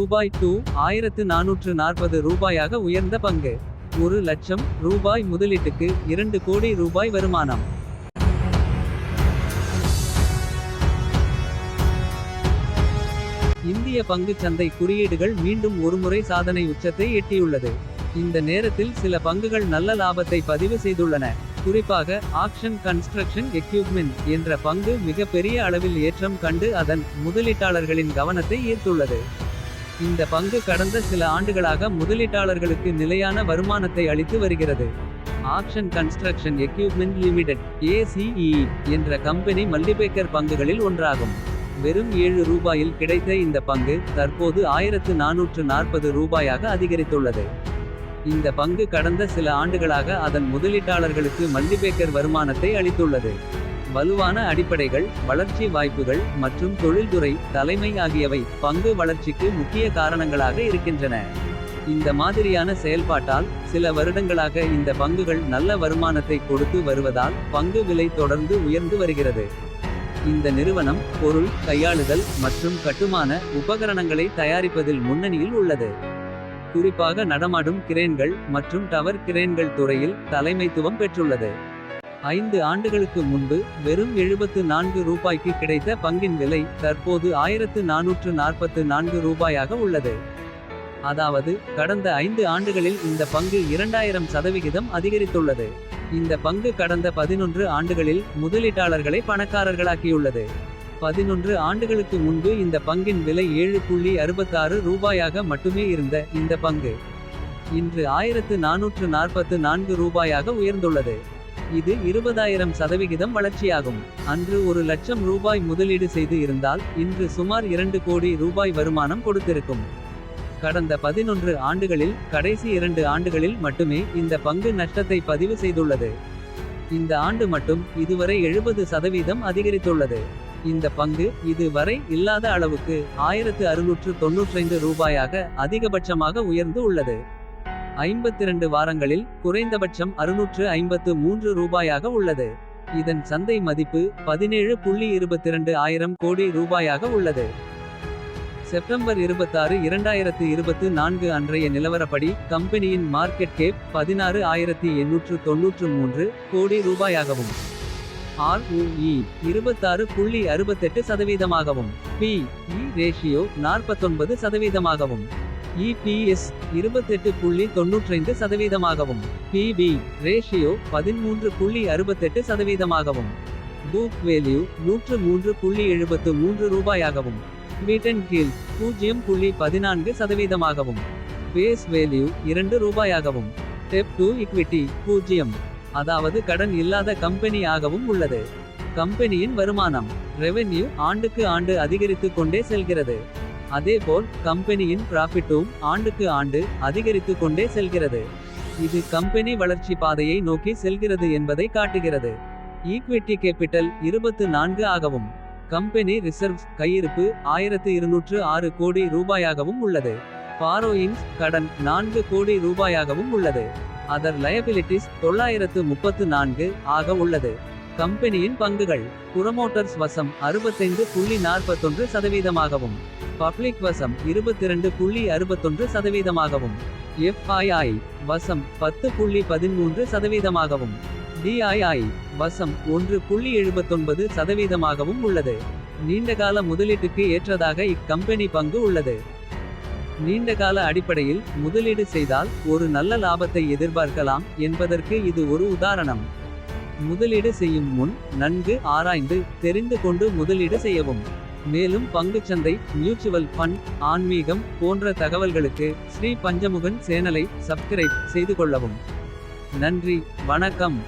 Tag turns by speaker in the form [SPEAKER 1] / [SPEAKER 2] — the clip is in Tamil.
[SPEAKER 1] ரூபாய் 1440 ரூபாயாக உயர்ந்த பங்கு. 1,00,000 ரூபாய் முதலீட்டுக்கு 2 கோடி ரூபாய் வருமானம். இந்திய பங்குச் சந்தை குறியீடுகள் மீண்டும் ஒருமுறை சாதனை உச்சத்தை எட்டியுள்ளது. இந்த நேரத்தில் சில பங்குகள் நல்ல லாபத்தை பதிவு செய்துள்ளன. குறிப்பாக ஆக்ஷன் கன்ஸ்ட்ரக்ஷன் எக்யூப்மென்ட் என்ற பங்கு மிக பெரிய அளவில் ஏற்றம் கண்டு அதன் முதலீட்டாளர்களின் கவனத்தை ஈர்த்துள்ளது. இந்த பங்கு கடந்த சில ஆண்டுகளாக முதலீட்டாளர்களுக்கு நிலையான வருமானத்தை அளித்து வருகிறது. Action construction equipment limited (ACE) என்ற கம்பெனி மல்டிபேக்கர் பங்குகளில் ஒன்றாகும். வெறும் 7 ரூபாயில் கிடைத்த இந்த பங்கு தற்போது 1440 ரூபாயாக அதிகரித்துள்ளது. இந்த பங்கு கடந்த சில ஆண்டுகளாக அதன் முதலீட்டாளர்களுக்கு மல்டிபேக்கர் வருமானத்தை அளித்துள்ளது. வலுவான அடிப்படைகள், வளர்ச்சி வாய்ப்புகள் மற்றும் தொழில்துறை தலைமை ஆகியவை பங்கு வளர்ச்சிக்கு முக்கிய காரணங்களாக இருக்கின்றன. இந்த மாதிரியான செயல்பாட்டால் சில வருடங்களாக இந்த பங்குகள் நல்ல வருமானத்தை கொடுத்து வருவதால் பங்கு விலை தொடர்ந்து உயர்ந்து வருகிறது. இந்த நிறுவனம் பொருள் கையாளுதல் மற்றும் கட்டுமான உபகரணங்களை தயாரிப்பதில் முன்னணியில் உள்ளது. குறிப்பாக நடமாடும் கிரேன்கள் மற்றும் டவர் கிரேன்கள் துறையில் தலைமைத்துவம் பெற்றுள்ளது. 5 ஆண்டுகளுக்கு முன்பு வெறும் 74 ரூபாய்க்கு கிடைத்த பங்கின் விலை தற்போது 1444 ரூபாயாக உள்ளது. அதாவது கடந்த 5 ஆண்டுகளில் இந்த பங்கு 2000% அதிகரித்துள்ளது. இந்த பங்கு கடந்த 11 ஆண்டுகளில் முதலீட்டாளர்களை பணக்காரர்களாக்கியுள்ளது. 11 ஆண்டுகளுக்கு முன்பு இந்த பங்கின் விலை 7.66 ரூபாயாக மட்டுமே இருந்த இந்த பங்கு இன்று 1444 ரூபாயாக உயர்ந்துள்ளது. இது 20,000% வளர்ச்சியாகும். அன்று 1,00,000 ரூபாய் முதலீடு செய்து இருந்தால் இன்று சுமார் 2 கோடி ரூபாய் வருமானம் கொடுத்திருக்கும். கடந்த 11 ஆண்டுகளில் கடைசி 2 ஆண்டுகளில் மட்டுமே இந்த பங்கு நஷ்டத்தை பதிவு செய்துள்ளது. இந்த ஆண்டு மட்டும் இதுவரை 70% அதிகரித்துள்ளது. இந்த பங்கு இது வரை இல்லாத அளவுக்கு 1695 ரூபாயாக அதிகபட்சமாக உயர்ந்து உள்ளது. 52 வாரங்களில் குறைந்தபட்சம் 653 ரூபாயாக உள்ளது. இதன் சந்தை மதிப்பு 17.22 ஆயிரம் கோடி ரூபாயாக உள்ளது. செப்டம்பர் 26, 2024 அன்றைய நிலவரப்படி கம்பெனியின் மார்க்கெட் கேப் 16,893 கோடி ரூபாயாகவும் ROE 26.68%, PE ratio 49%, EPS 28.95%, PB ratio 13.68%, book value 103.73 ரூபாயாகவும், பீட்டன் கீழ் 0.14%, பேஸ் வேல்யூ 2 ரூபாயாகவும், டெப் டு ஈக்விட்டி 0, அதாவது கடன் இல்லாத கம்பெனி ஆகவும் உள்ளது. கம்பெனியின் வருமானம் ரெவென்யூ ஆண்டுக்கு ஆண்டு அதிகரித்து கொண்டே செல்கிறது. அதேபோல் கம்பெனியின் ப்ராஃபிட்டும் ஆண்டுக்கு ஆண்டு அதிகரித்து கொண்டே செல்கிறது. இது கம்பெனி வளர்ச்சி பாதையை நோக்கி செல்கிறது என்பதை காட்டுகிறது. ஈக்விட்டி கேபிட்டல் 24 ஆகவும், கம்பெனி ரிசர்வ்ஸ் கையிருப்பு 1206 கோடி ரூபாயாகவும் உள்ளது. பாரோயிங்ஸ் கடன் 4 கோடி ரூபாயாகவும் உள்ளது. அதர் லயபிலிட்டிஸ் 934 ஆக உள்ளது. கம்பெனியின் பங்குகள் புரமோட்டர்ஸ் வசம் 65.41%, பப்ளிக் வசம் 22.61%, FII வசம் 10.13%, DII வசம் 1.79% உள்ளது. நீண்டகால முதலீட்டுக்கு ஏற்றதாக இக்கம்பெனி பங்கு உள்ளது. நீண்டகால அடிப்படையில் முதலீடு செய்தால் ஒரு நல்ல லாபத்தை எதிர்பார்க்கலாம் என்பதற்கு இது ஒரு உதாரணம். முதலீடு செய்யும் முன் நன்கு ஆராய்ந்து தெரிந்து கொண்டு முதலீடு செய்யவும். மேலும் பங்குச்சந்தை, மியூச்சுவல் ஃபண்ட், ஆன்மீகம் போன்ற தகவல்களுக்கு ஸ்ரீ பஞ்சமுகன் சேனலை சப்ஸ்கிரைப் செய்து கொள்ளவும். நன்றி, வணக்கம்.